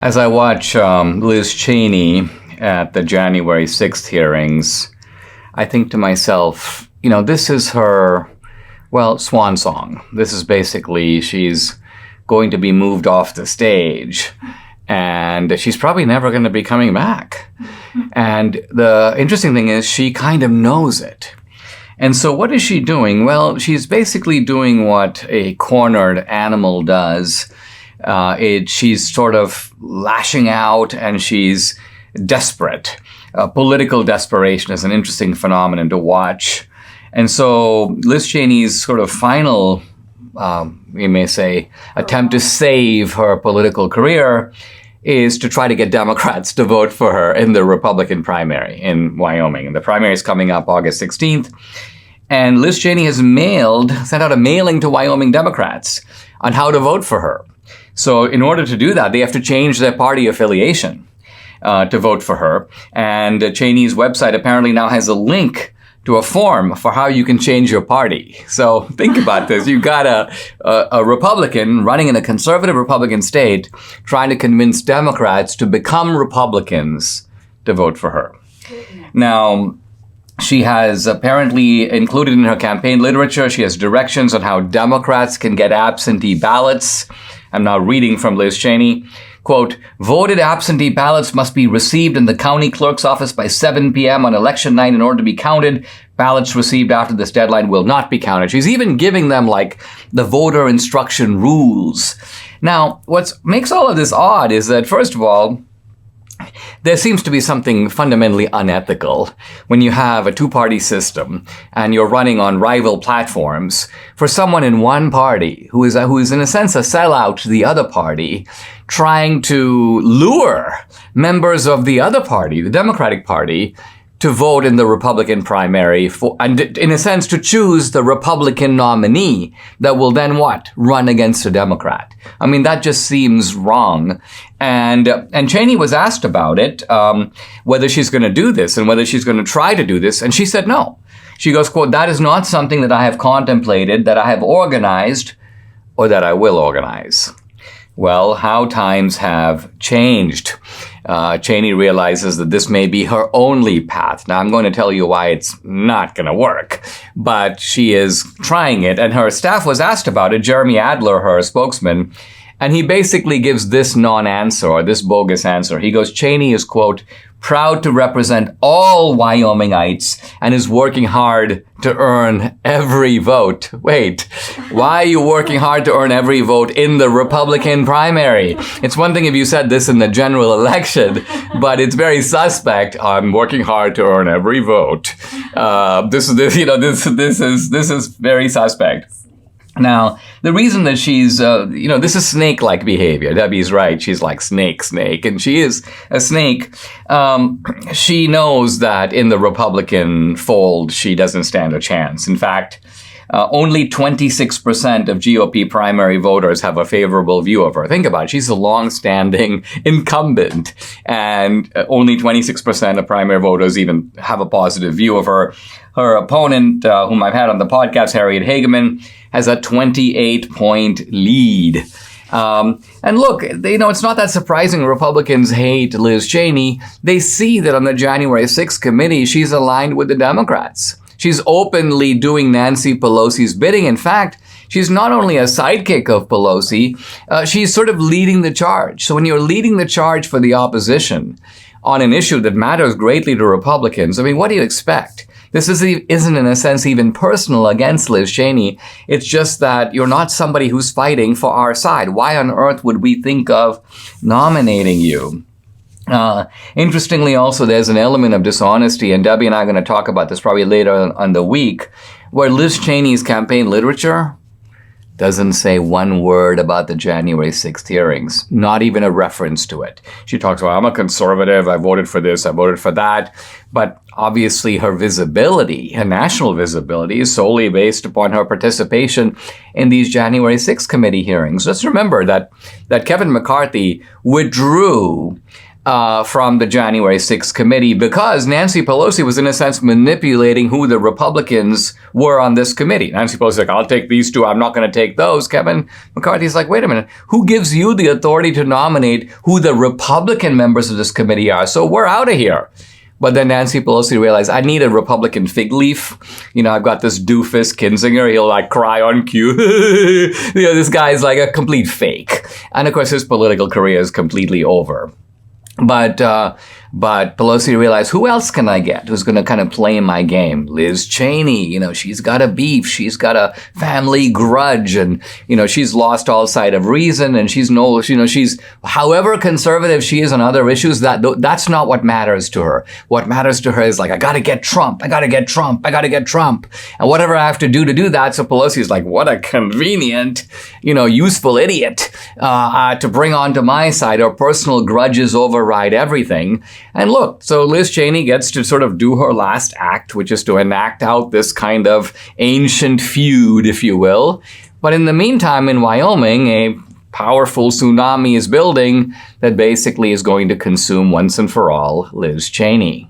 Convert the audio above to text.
As I watch Liz Cheney at the January 6th hearings, I think to myself, this is her, swan song. This is basically, she's going to be moved off the stage, and she's probably never going to be coming back. And the interesting thing is she kind of knows it. And so what is she doing? Well, she's basically doing what a cornered animal does. She's sort of lashing out, and she's desperate. Political desperation is an interesting phenomenon to watch. And so Liz Cheney's sort of final, we may say, attempt to save her political career is to try to get Democrats to vote for her in the Republican primary in Wyoming. And the primary is coming up August 16th. And Liz Cheney has sent out a mailing to Wyoming Democrats on how to vote for her. So in order to do that, they have to change their party affiliation to vote for her. And Cheney's website apparently now has a link to a form for how you can change your party. So think about this. You've got a Republican running in a conservative Republican state trying to convince Democrats to become Republicans to vote for her. Now, she has apparently included in her campaign literature, she has directions on how Democrats can get absentee ballots. I'm now reading from Liz Cheney. Quote, voted absentee ballots must be received in the county clerk's office by 7 p.m. on election night in order to be counted. Ballots received after this deadline will not be counted. She's even giving them the voter instruction rules. Now, what makes all of this odd is that, first of all, there seems to be something fundamentally unethical when you have a two-party system and you're running on rival platforms for someone in one party who is in a sense a sellout to the other party, trying to lure members of the other party, the Democratic Party, to vote in the Republican primary and in a sense to choose the Republican nominee that will then run against a Democrat. I mean, that just seems wrong. And Cheney was asked about it, whether she's going to do this and whether she's going to try to do this. And she said no. She goes, quote, that is not something that I have contemplated, that I have organized, or that I will organize. Well, how times have changed. Cheney realizes that this may be her only path. Now, I'm going to tell you why it's not going to work, but she is trying it. And her staff was asked about it, Jeremy Adler, her spokesman, and he basically gives this non-answer, or this bogus answer. He goes, Cheney is, quote, proud to represent all Wyomingites and is working hard to earn every vote. Wait, why are you working hard to earn every vote in the Republican primary? It's one thing if you said this in the general election, but it's very suspect. I'm working hard to earn every vote. This is very suspect. Now, the reason that she's, this is snake-like behavior. Debbie's right. She's like snake, and she is a snake. She knows that in the Republican fold, she doesn't stand a chance. In fact, only 26% of GOP primary voters have a favorable view of her. Think about it. She's a long-standing incumbent, and only 26% of primary voters even have a positive view of her. Her opponent, whom I've had on the podcast, Harriet Hageman, has a 28-point lead. And look, it's not that surprising Republicans hate Liz Cheney. They see that on the January 6th committee, she's aligned with the Democrats. She's openly doing Nancy Pelosi's bidding. In fact, she's not only a sidekick of Pelosi, she's sort of leading the charge. So when you're leading the charge for the opposition on an issue that matters greatly to Republicans, I mean, what do you expect? This isn't in a sense even personal against Liz Cheney. It's just that you're not somebody who's fighting for our side. Why on earth would we think of nominating you? Interestingly, also, there's an element of dishonesty, and Debbie and I are going to talk about this probably later on the week, where Liz Cheney's campaign literature doesn't say one word about the January 6th hearings, not even a reference to it. She talks about, I'm a conservative, I voted for this, I voted for that. But obviously her visibility, her national visibility, is solely based upon her participation in these January 6th committee hearings. Just remember that Kevin McCarthy withdrew from the January 6th committee because Nancy Pelosi was, in a sense, manipulating who the Republicans were on this committee. Nancy Pelosi's like, I'll take these two. I'm not going to take those. Kevin McCarthy's like, wait a minute. Who gives you the authority to nominate who the Republican members of this committee are? So we're out of here. But then Nancy Pelosi realized, I need a Republican fig leaf. I've got this doofus Kinzinger. He'll like cry on cue. This guy's like a complete fake. And of course, his political career is completely over. But Pelosi realized, who else can I get who's going to kind of play my game? Liz Cheney, she's got a beef. She's got a family grudge and, she's lost all sight of reason and she's however conservative she is on other issues, that's not what matters to her. What matters to her is like, I got to get Trump. I got to get Trump. I got to get Trump. And whatever I have to do that. So Pelosi's like, what a convenient, useful idiot, to bring onto my side. Her personal grudges override everything. And look, so Liz Cheney gets to sort of do her last act, which is to enact out this kind of ancient feud, if you will. But in the meantime, in Wyoming, a powerful tsunami is building that basically is going to consume once and for all Liz Cheney.